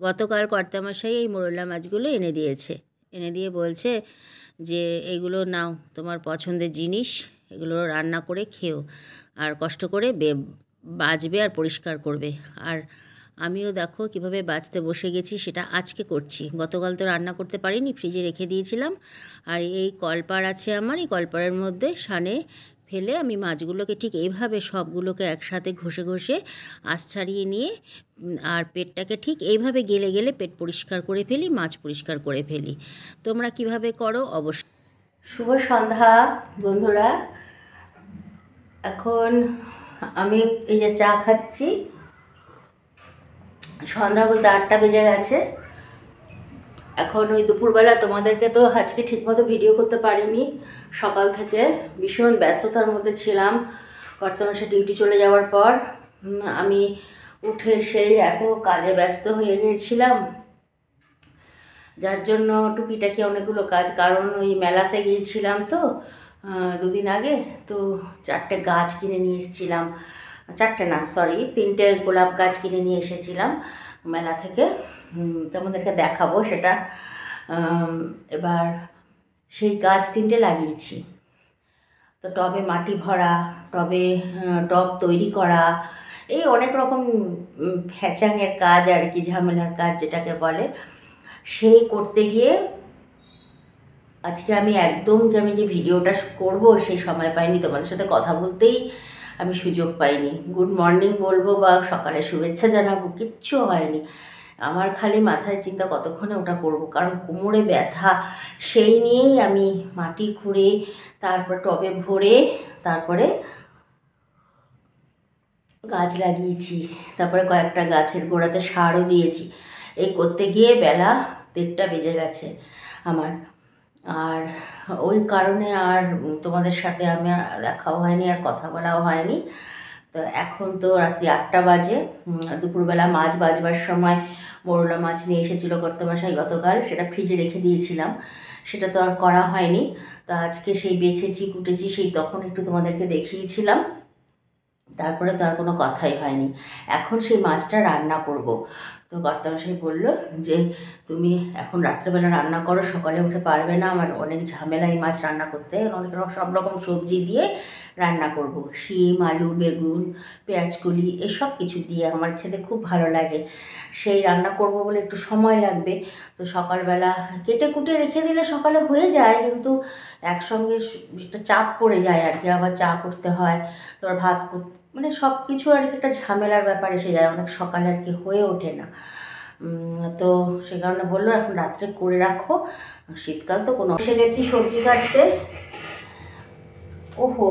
গতকাল কর্তামশাই এই মোরলা মাছগুলো এনে দিয়েছে, এনে দিয়ে বলছে যে এগুলো নাও, তোমার পছন্দের জিনিস, এগুলো রান্না করে খেও, আর কষ্ট করে বাছবে আর পরিষ্কার করবে। আর আমিও দেখো কিভাবে বাছতে বসে গেছি, সেটা আজকে করছি। গতকাল তো রান্না করতে পারিনি, ফ্রিজে রেখে দিয়েছিলাম। আর এই কলপাড় আছে আমার, এই কলপাড়ের মধ্যে সানে ফেলে আমি মাছগুলোকে ঠিক এইভাবে সবগুলোকে একসাথে ঘষে ঘষে আঁশ ছাড়িয়ে নিয়ে আর পেটটাকে ঠিক এইভাবে গেলে গেলে পেট পরিষ্কার করে ফেলি, মাছ পরিষ্কার করে ফেলি। তোমরা কিভাবে করো অবশ্যই। শুভ সন্ধ্যা বন্ধুরা। এখন আমি এই যে চা খাচ্ছি, সন্ধ্যা বলতে 8টা বেজে গেছে। এখন ওই দুপুরবেলা তোমাদেরকে তো আজকে ঠিকমতো ভিডিও করতে পারিনি, সকাল থেকে ভীষণ ব্যস্ততার মধ্যে ছিলাম। কর্তামশাই ডিউটি চলে যাওয়ার পর আমি উঠে সেই এত কাজে ব্যস্ত হয়ে গিয়েছিলাম, যার জন্য টুকিটাকি অনেকগুলো কাজ, কারণ ওই মেলাতে গিয়েছিলাম তো 2 দিন আগে, তো 4টে গাছ কিনে নিয়ে এসেছিলাম। 4টে না, সরি, 3টে গোলাপ গাছ কিনে নিয়ে এসেছিলাম মেলা থেকে। তোমাদেরকে দেখাবো সেটা। এবার সেই গাছ 3টে লাগিয়েছি। তো টবে মাটি ভরা, টব তৈরি করা, এই অনেক রকম ফ্যাচাঙের কাজ আর কি, ঝামেলার কাজ যেটাকে বলে, সেই করতে গিয়ে আজকে আমি একদম যে আমি যে ভিডিওটা করব সেই সময় পাইনি, তোমাদের সাথে কথা বলতেই আমি সুযোগ পাইনি। গুড মর্নিং বলবো বা সকালে শুভেচ্ছা জানাবো, কিচ্ছু হয়নি। আমার খালি মাথায় চিন্তা কতক্ষণে ওটা করব, কারণ কোমরে ব্যথা, সেই নিয়েই আমি মাটি খুঁড়ে তারপর টবে ভরে তারপরে গাছ লাগিয়েছি। তারপরে কয়েকটা গাছের গোড়াতে সারও দিয়েছি। এই করতে গিয়ে বেলা 1:30টা বেজে গেছে আমার। আর ওই কারণে আর তোমাদের সাথে আমি দেখাও হয়নি আর কথা বলাও হয়নি। তো এখন তো রাত্রি 8টা বাজে। দুপুরবেলা মাছ বাজবার সময় মোরলা মাছ নিয়ে এসেছিলো কর্তামশাই গতকাল, সেটা ফ্রিজে রেখে দিয়েছিলাম, সেটা তো আর করা হয়নি। তো আজকে সেই বেছেছি কুটেছি, সেই তখন একটু তোমাদেরকে দেখিয়েছিলাম, তারপরে তো আর কোনো কথাই হয়নি। এখন সেই মাছটা রান্না করব। তো কর্তামশাই বললো যে তুমি এখন রাত্রেবেলা রান্না করো, সকালে উঠে পারবে না, আমার অনেক ঝামেলা এই মাছ রান্না করতে, অনেক সব রকম সবজি দিয়ে রান্না করব, শিম, আলু, বেগুন, পেঁয়াজকলি, এসব কিছু দিয়ে আমার খেতে খুব ভালো লাগে। সেই রান্না করব বলে একটু সময় লাগবে। তো সকালবেলা কেটে কুটে রেখে দিলে সকালে হয়ে যায়, কিন্তু একসঙ্গে একটা চাপ পড়ে যায় আর কি, আবার চা করতে হয়, তারপর ভাত করতে, মানে সব কিছু আর কি একটা ঝামেলার ব্যাপার এসে যায়, অনেক সকালে আর কি হয়ে ওঠে না। তো সে কারণে বললো এখন রাত্রে করে রাখো, শীতকাল তো কোনো। এসে গেছি সবজি কাটতে। ওহো,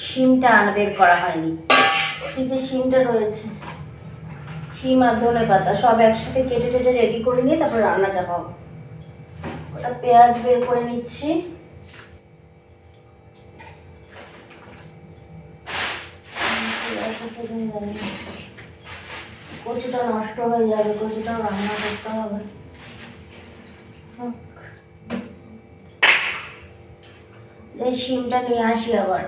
শিমটা বের করা হয়নি, এই যে শিমটা রয়েছে, শিম আর ধনে পাতা সব একসাথে কেটে টেটে রেডি করে নিয়ে তারপর রান্না চাপাবো। ওটা পেঁয়াজ বের করে নিচ্ছি। কচুটা নষ্ট হয়ে যাবে, কচুটাও রান্না করতে হবে। এই শিমটা নিয়ে আসি, আবার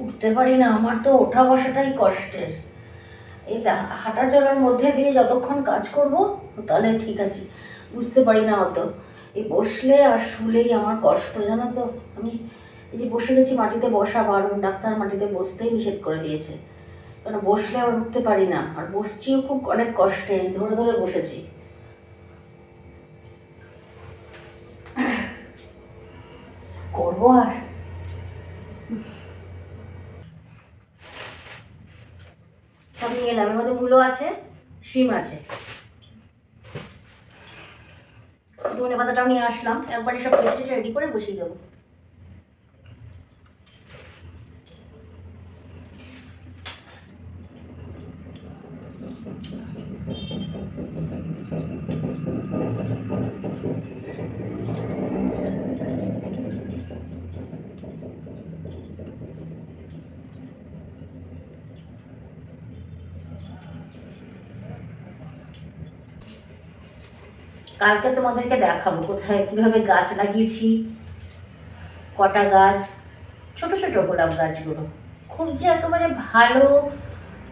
উঠতে পারি না, আমার তো ওঠা বসাটাই কষ্টের। এই হাঁটা চলার মধ্যে দিয়ে যতক্ষণ কাজ করব তাহলে ঠিক আছে, বুঝতে পারি না অত। এই বসলে আর শুলেই আমার কষ্ট, জানো তো। আমি এই যে বসে গেছি, মাটিতে বসা বারণ, ডাক্তার মাটিতে বসতেই নিষেধ করে দিয়েছে, কারণ বসলে আর উঠতে পারি না, আর বসছিও খুব অনেক কষ্টে, ধরে ধরে বসেছি। করবো আর সব নিয়ে এলাম, এর মধ্যে মূলো আছে, শিম আছে, ধনে পাতাটাও নিয়ে আসলাম, একবারে সব কেটে টেটে রেডি করে বসিয়ে দেবো। কালকে তোমাদেরকে দেখাবো কোথায় কীভাবে গাছ লাগিয়েছি, কটা গাছ, ছোট ছোট গোলাপ গাছগুলো, খুব যে একেবারে ভালো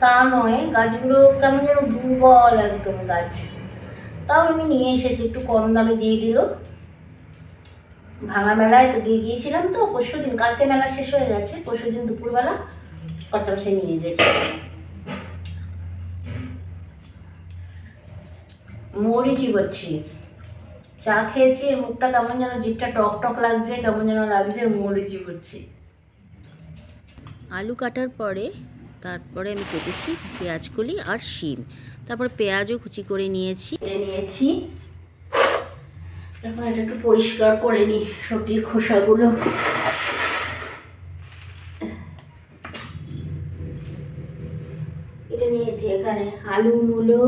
তা নয়, গাছগুলো কেমন যেন দুর্বল একদম গাছ, তাও আমি নিয়ে এসেছি, একটু কম দামে দিয়ে দিল। ভাঙা মেলায় তো দিয়ে গিয়েছিলাম, তো পরশু দিন, কালকে মেলা শেষ হয়ে গেছে, পরশু দিন দুপুরবেলা কর্তা সে নিয়ে গেছে। মৌরি চিবোচ্ছি, চা খেয়েছি, মুখটা কেমন যেন, জিভটা টক টক লাগছে, কেমন যেন লাগছে, মৌরি চিবোচ্ছি। আলু কাটার পরে তারপরে আমি কেটেছি পেঁয়াজকলি আর শিম, তারপর পেঁয়াজও কুচি করে নিয়েছি। এখন এটা একটু পরিষ্কার করে নিই সবজির খোসাগুলো। এটা নিয়েছি এখানে আলু মূলো,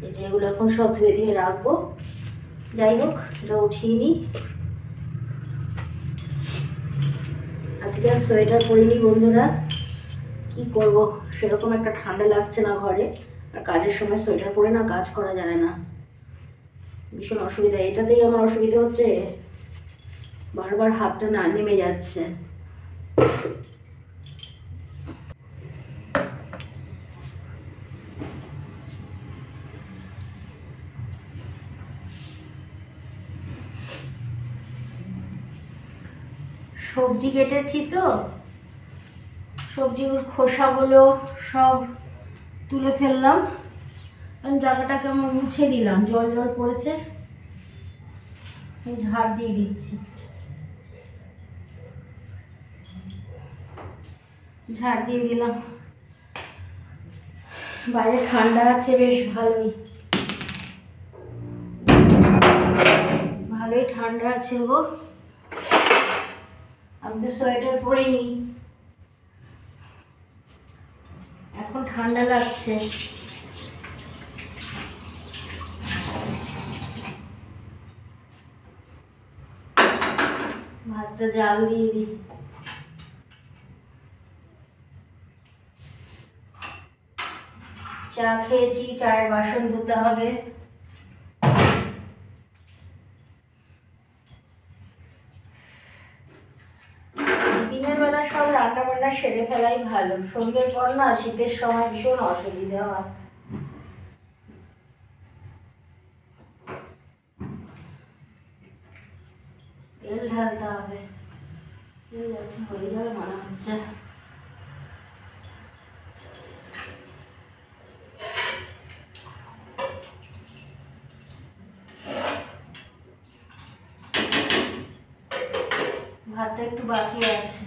এই যে এগুলো এখন সব ধুয়ে ধুয়ে রাখবো। যাই হোক, এটা উঠিয়ে নিই। আজকে আর সোয়েটার পরিনি বন্ধুরা, কি করব, সেরকম একটা ঠান্ডা লাগছে না ঘরে, আর কাজের সময় সোয়েটার পরে না কাজ করা যায় না, ভীষণ অসুবিধা। এটাতেই আমার অসুবিধা হচ্ছে, বারবার হাতটা না নেমে যাচ্ছে। সবজি কেটেছি তো, সবজির খোসাগুলো সব তুলে ফেললাম, জায়গাটাকে আমি মুছে দিলাম, জল জল পড়েছে, ঝাড় দিয়ে দিচ্ছি। ঝাড় দিয়ে দিলাম, বাইরে ঠান্ডা আছে বেশ ভালোই, ভালোই ঠান্ডা আছে গো। আমি তো সোয়েটার পরিনি, এখন ঠান্ডা লাগছে। ভাতটা জাল দিয়ে দিই। চা খেয়েছি, চায়ের বাসন ধুতে হবে। দিনের বেলা সব রান্না বান্না সেরে ফেলাই ভালো, সন্ধ্যের পর না শীতের সময় ভীষণ অসুবিধা হয়। তেল ঢালতে হবে, ঠিক আছে, হয়ে যাবে মনে হচ্ছে। ভাতটা একটু বাকি আছে।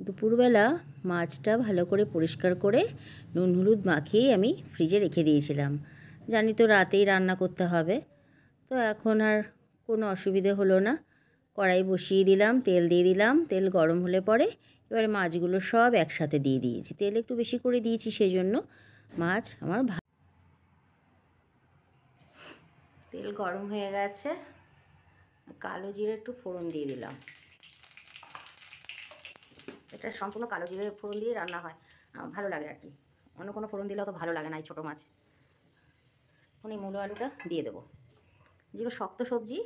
দুপুরবেলা মাছটা ভালো করে পরিষ্কার করে নুন হলুদ মাখিয়ে আমি ফ্রিজে রেখে দিয়েছিলাম, জানি তো রাতেই রান্না করতে হবে। তো এখন আর কোনো অসুবিধে হলো না, কড়াই বসিয়ে দিলাম, তেল দিয়ে দিলাম, তেল গরম হলে পরে এবারে মাছগুলো সব একসাথে দিয়ে দিয়েছি, তেল একটু বেশি করে দিয়েছি সেই জন্য মাছ আমার তেল গরম হয়ে গেছে, কালো জিরে একটু ফোড়ন দিয়ে দিলাম। এটা সম্পূর্ণ কালো জিরে ফোড়ন দিয়ে রান্না হয়, ভালো লাগে আর কি, অন্য কোনো ফোড়ন দিলে অত ভালো লাগে না এই ছোটো মাছ। এখন এই মূলো আলুটা দিয়ে দেবো, যেগুলো শক্ত সবজি।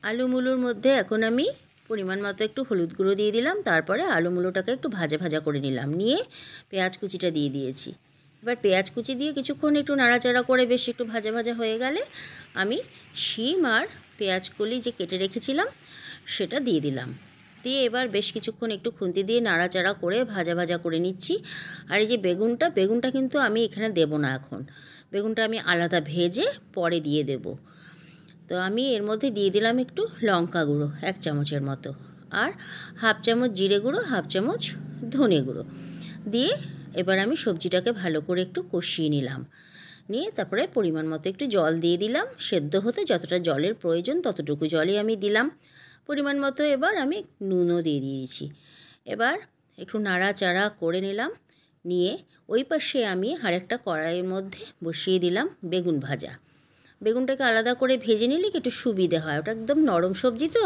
আলু মূলোর মধ্যে এখন আমি পরিমাণ মতো একটু হলুদ গুঁড়ো দিয়ে দিলাম, তারপরে আলু মূলোটাকে একটু ভাজা ভাজা করে নিলাম, নিয়ে পেঁয়াজ কুচিটা দিয়ে দিয়েছি। এবার পেঁয়াজ কুচি দিয়ে কিছুক্ষণ একটু নাড়াচাড়া করে বেশ একটু ভাজা ভাজা হয়ে গেলে আমি শিম আর পেঁয়াজ কলি যে কেটে রেখেছিলাম সেটা দিয়ে দিলাম, দিয়ে এবার বেশ কিছুক্ষণ একটু খুন্তি দিয়ে নাড়াচাড়া করে ভাজা ভাজা করে নিচ্ছি। আর এই যে বেগুনটা কিন্তু আমি এখানে দেব না, এখন বেগুনটা আমি আলাদা ভেজে পরে দিয়ে দেব। তো আমি এর মধ্যে দিয়ে দিলাম একটু লঙ্কা গুঁড়ো 1 চামচের মতো, আর হাফ চামচ জিরে গুঁড়ো, হাফ চামচ ধনে গুঁড়ো দিয়ে এবার আমি সবজিটাকে ভালো করে একটু কষিয়ে নিলাম, নিয়ে তারপরে পরিমাণ মতো একটু জল দিয়ে দিলাম, সেদ্ধ হতে যতটা জলের প্রয়োজন ততটুকু জলই আমি দিলাম পরিমাণ মতো। এবার আমি নুনও দিয়ে দিয়েছি, এবার একটু নাড়াচাড়া করে নিলাম, নিয়ে ওই পাশে আমি আরেকটা কড়াইয়ের মধ্যে বসিয়ে দিলাম বেগুন ভাজা। বেগুনটাকে আলাদা করে ভেজে নিলে একটু সুবিধে হয়, ওটা একদম নরম সবজি তো,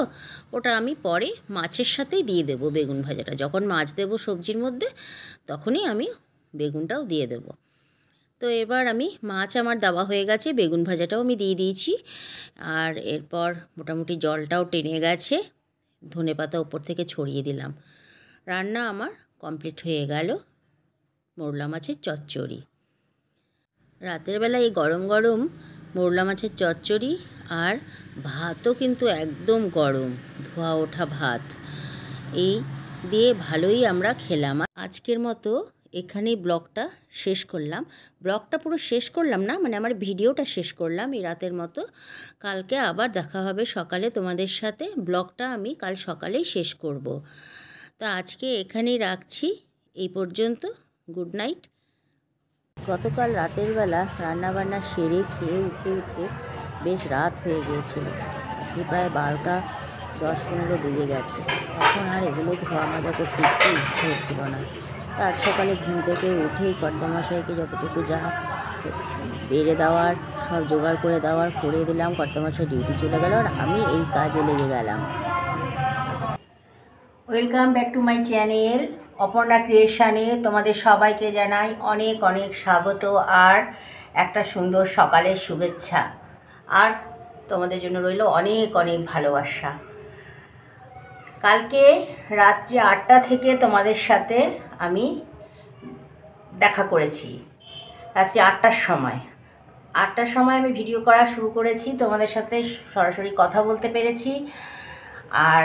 ওটা আমি পরে মাছের সাথেই দিয়ে দেবো। বেগুন ভাজাটা যখন মাছ দেবো সবজির মধ্যে তখনই আমি বেগুনটাও দিয়ে দেবো। তো এবার আমি মাছ আমার দেওয়া হয়ে গেছে, বেগুন ভাজাটাও আমি দিয়ে দিয়েছি, আর এরপর মোটামুটি জলটাও টেনে গেছে, ধনেপাতা ওপর থেকে ছড়িয়ে দিলাম। রান্না আমার কমপ্লিট হয়ে গেল, মোরলা মাছের চচ্চড়ি। রাতের বেলা এই গরম গরম মোরলা মাছের চচ্চড়ি আর ভাতও কিন্তু একদম গরম ধোয়া ওঠা ভাত, এই দিয়ে ভালোই আমরা খেলাম। আজকের মতো এখানেই ব্লগটা শেষ করলাম। ব্লগটা পুরো শেষ করলাম না, মানে আমার ভিডিওটা শেষ করলাম এই রাতের মতো। কালকে আবার দেখা হবে সকালে তোমাদের সাথে, ব্লগটা আমি কাল সকালেই শেষ করব। তো আজকে এখানেই রাখছি, এই পর্যন্ত, গুড নাইট। গতকাল রাতের বেলা রান্নাবান্না সেরে খেয়ে উঠতে বেশ রাত হয়ে গিয়েছিল, রাত্রি প্রায় 12টা 10-15 বেজে গেছে। এখন আর এগুলো ধোয়া মাজা করতে একটু ইচ্ছে হচ্ছিল না। আজ সকালে ঘুম থেকে উঠেই কর্তামশাইকে যতটুকু যা বেড়ে দেওয়ার সব জোগাড় করে দেওয়ার করে দিলাম। কর্তামশাই ডিউটি চলে গেল আর আমি এই কাজে লেগে গেলাম। Welcome back to my channel Aparna ক্রিয়েশনে। তোমাদের সবাইকে জানাই অনেক অনেক স্বাগত আর একটা সুন্দর সকালের শুভেচ্ছা, আর তোমাদের জন্য রইল অনেক অনেক ভালোবাসা। কালকে রাত্রি 8টা থেকে তোমাদের সাথে আমি দেখা করেছি, রাত্রি 8টার সময়। 8টার সময় আমি ভিডিও করা শুরু করেছি, তোমাদের সাথে সরাসরি কথা বলতে পেরেছি। আর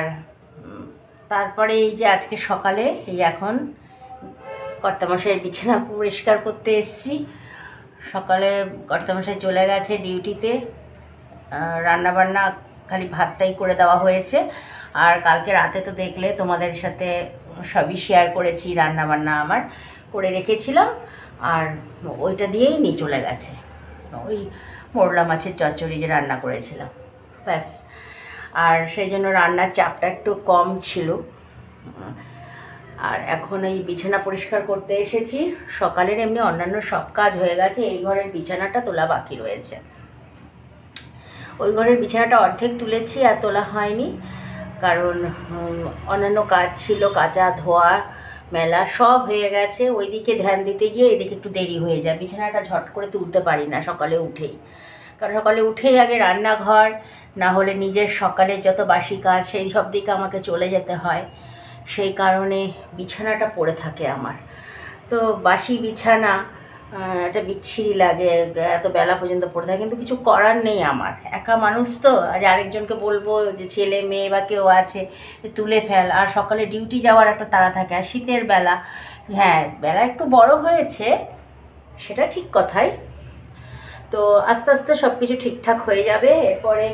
তারপরে এই যে আজকে সকালে এই এখন কর্তামশাইয়ের বিছানা পরিষ্কার করতে এসেছি। সকালে কর্তামশাই চলে গেছে ডিউটিতে, রান্নাবান্না খালি ভাতটাই করে দেওয়া হয়েছে। আর কালকে রাতে তো দেখলে তোমাদের সাথে সবই শেয়ার করেছি, রান্নাবান্না আমার করে রেখেছিলাম, আর ওইটা দিয়েই নিয়ে চলে গেছে, ওই মোরলা মাছের চচ্চড়ি যে রান্না করেছিলাম, ব্যাস। আর সেই জন্য রান্নার চাপটা একটু কম ছিল। আর এখন এই বিছানা পরিষ্কার করতে এসেছি। সকালের এমনি অন্যান্য সব কাজ হয়ে গেছে, এই ঘরের বিছানাটা তোলা বাকি রয়েছে। ওই ঘরের বিছানাটা অর্ধেক তুলেছি আর তোলা হয়নি, কারণ অন্যান্য কাজ ছিল, কাচা ধোয়া মেলা সব হয়ে গেছে। ওই দিকে ধ্যান দিতে গিয়ে এদিকে একটু দেরি হয়ে যায়, বিছানাটা ঝট করে তুলতে পারি না সকালে উঠেই, কারণ সকালে উঠেই আগে রান্নাঘর, না হলে নিজের সকালে যত বাসি কাজ সেই সব দিকে আমাকে চলে যেতে হয়, সেই কারণে বিছানাটা পড়ে থাকে আমার। তো বাসি বিছানা একটা বিচ্ছিরি লাগে, এত বেলা পর্যন্ত পড়ে থাকে, কিন্তু কিছু করার নেই, আমার একা মানুষ তো। আজ আরেকজনকে বলবো যে ছেলে মেয়ে বা কেউ আছে তুলে ফেল, আর সকালে ডিউটি যাওয়ার একটা তাড়া থাকে। আর শীতের বেলা, হ্যাঁ বেলা একটু বড় হয়েছে সেটা ঠিক কথাই, তো আস্তে আস্তে সব কিছু ঠিকঠাক হয়ে যাবে। এরপরে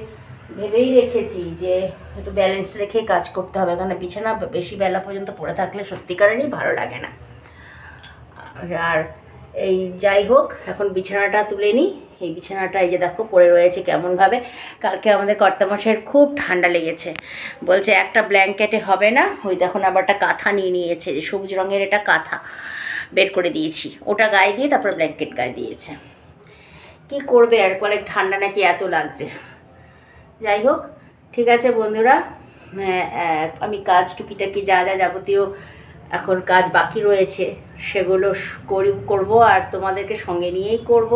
ভেবেই রেখেছি যে একটু ব্যালেন্স রেখে কাজ করতে হবে, কারণ বিছানা বেশি বেলা পর্যন্ত পড়ে থাকলে সত্যিকারেরই ভালো লাগে না। আর এই যাই হোক, এখন বিছানাটা তুলে নিই। এই বিছানাটা এই যে দেখো পড়ে রয়েছে কেমনভাবে। কালকে আমাদের কর্তামশাইয়ের খুব ঠান্ডা লেগেছে, বলছে একটা ব্ল্যাঙ্কেটে হবে না, ওই দেখুন আবার একটা কাঁথা নিয়ে নিয়েছে, যে সবুজ রঙের এটা কাঁথা বের করে দিয়েছি, ওটা গায়ে দিয়ে তারপর ব্ল্যাঙ্কেট গায়ে দিয়েছে। কি করবে আর, অনেক ঠান্ডা নাকি এত লাগছে। যাই হোক, ঠিক আছে বন্ধুরা, আমি কাজ টুকিটাকি যা যা যাবতীয় এখন কাজ বাকি রয়েছে সেগুলো করব, আর তোমাদেরকে সঙ্গে নিয়েই করব।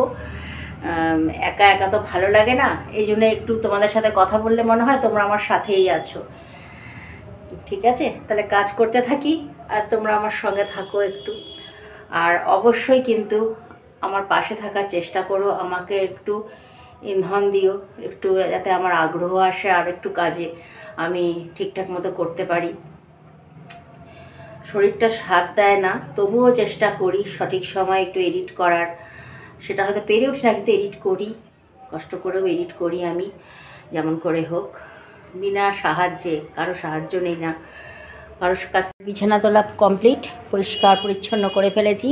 একা একা তো ভালো লাগে না, এই জন্য একটু তোমাদের সাথে কথা বললে মনে হয় তোমরা আমার সাথেই আছো। ঠিক আছে, তাহলে কাজ করতে থাকি আর তোমরা আমার সঙ্গে থাকো একটু। আর অবশ্যই কিন্তু আমার পাশে থাকার চেষ্টা করো, আমাকে একটু ইন্ধন দিও, একটু যাতে আমার আগ্রহ আসে আর একটু কাজে আমি ঠিকঠাক মতো করতে পারি। শরীরটা সাথ দেয় না, তবুও চেষ্টা করি সঠিক সময় একটু এডিট করার। সেটা হয়তো পেরে উঠি না, কিন্তু এডিট করি, কষ্ট করেও এডিট করি আমি, যেমন করে হোক, বিনা সাহায্যে, কারো সাহায্য নেই না কারোর কাছ। বিছানা তোলা কমপ্লিট, পরিষ্কার পরিচ্ছন্ন করে ফেলেছি।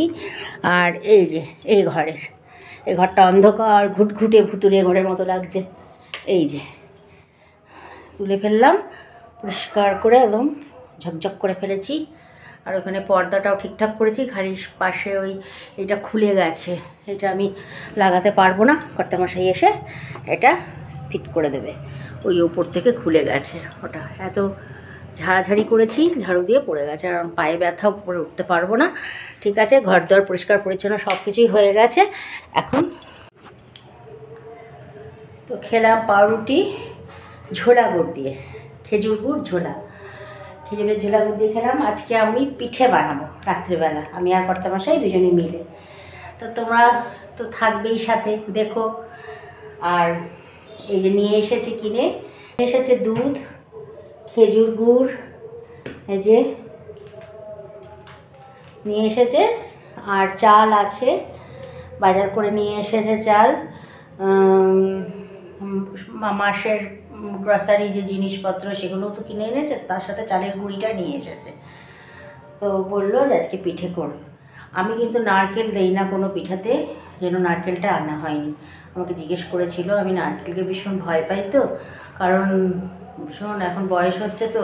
আর এই যে এই ঘরটা অন্ধকার ঘুটঘুটে ভুতুরে ঘরের মতো লাগছে, এই যে তুলে ফেললাম, পরিষ্কার করে একদম ঝকঝক করে ফেলেছি। আর ওখানে পর্দাটাও ঠিকঠাক করেছি, খালি পাশে ওই এটা খুলে গেছে, এটা আমি লাগাতে পারবো না, কর্তামশাই এসে এটা ফিট করে দেবে। ওই ওপর থেকে খুলে গেছে, ওটা এত ঝাড়াঝাড়ি করেছি, ঝাড়ু দিয়ে পড়ে গেছে, আর পায়ে ব্যথা, উপরে উঠতে পারবো না। ঠিক আছে, ঘর দর পরিষ্কার পরিচ্ছন্ন সব কিছুই হয়ে গেছে। এখন তো খেলাম পাউরুটি ঝোলা গুড় দিয়ে, খেজুর গুড় ঝোলা, খেজুরের ঝোলা গুড় দিয়ে খেলাম। আজকে আমি পিঠে বানাবো রাত্রিবেলা, আমি আর কর্তামশাই দুজনে মিলে। তো তোমরা তো থাকবেই সাথে, দেখো। আর এই যে নিয়ে এসেছে কিনে এসেছে দুধ, খেজুর গুড়, এই যে নিয়ে এসেছে, আর চাল আছে, বাজার করে নিয়ে এসেছে চাল, মাসের গ্রসারি যে জিনিসপত্র সেগুলোও তো কিনে এনেছে, তার সাথে চালের গুঁড়িটা নিয়ে এসেছে। তো বললো যে আজকে পিঠে করবে। আমি কিন্তু নারকেল দেই না কোনো পিঠাতে, যেন নারকেলটা আনা হয়নি। আমাকে জিজ্ঞেস করেছিল, আমি নারকেলকে ভীষণ ভয় পাই, তো কারণ ভীষণ এখন বয়স হচ্ছে, তো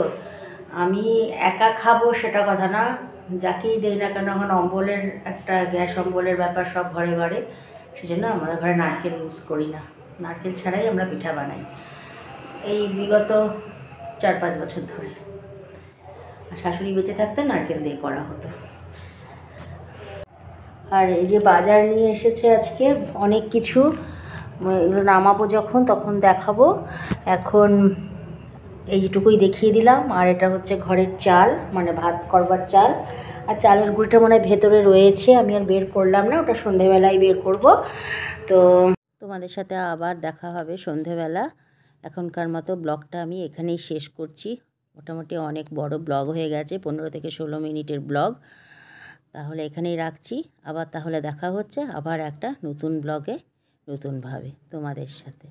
আমি একা খাবো সেটা কথা না, যাকেই দেই না কেন, এখন অম্বলের একটা গ্যাস অম্বলের ব্যাপার সব ঘরে ঘরে, সেজন্য আমাদের ঘরে নারকেল ইউজ করি না, নারকেল ছাড়াই আমরা পিঠা বানাই এই বিগত 4-5 বছর ধরে। আর শাশুড়ি বেঁচে থাকতে নারকেল দিয়ে করা হতো। আর এই যে বাজার নিয়ে এসেছে আজকে অনেক কিছু, এগুলো নামাবো যখন তখন দেখাবো। এখন এইটুকুই দেখিয়ে দিলাম। আর এটা হচ্ছে ঘরের চাল, মানে ভাত করবার চাল, আর চালের গুঁড়িটা মনে হয় ভেতরে রয়েছে, আমি আর বের করলাম না, ওটা সন্ধেবেলায় বের করব। তো তোমাদের সাথে আবার দেখা হবে সন্ধেবেলা। এখনকার মতো ব্লগটা আমি এখানেই শেষ করছি। মোটামুটি অনেক বড় ব্লগ হয়ে গেছে, 15 থেকে 16 মিনিটের ব্লগ। তাহলে এখানেই রাখছি, আবার তাহলে দেখা হচ্ছে আবার একটা নতুন ব্লগে নতুনভাবে তোমাদের সাথে।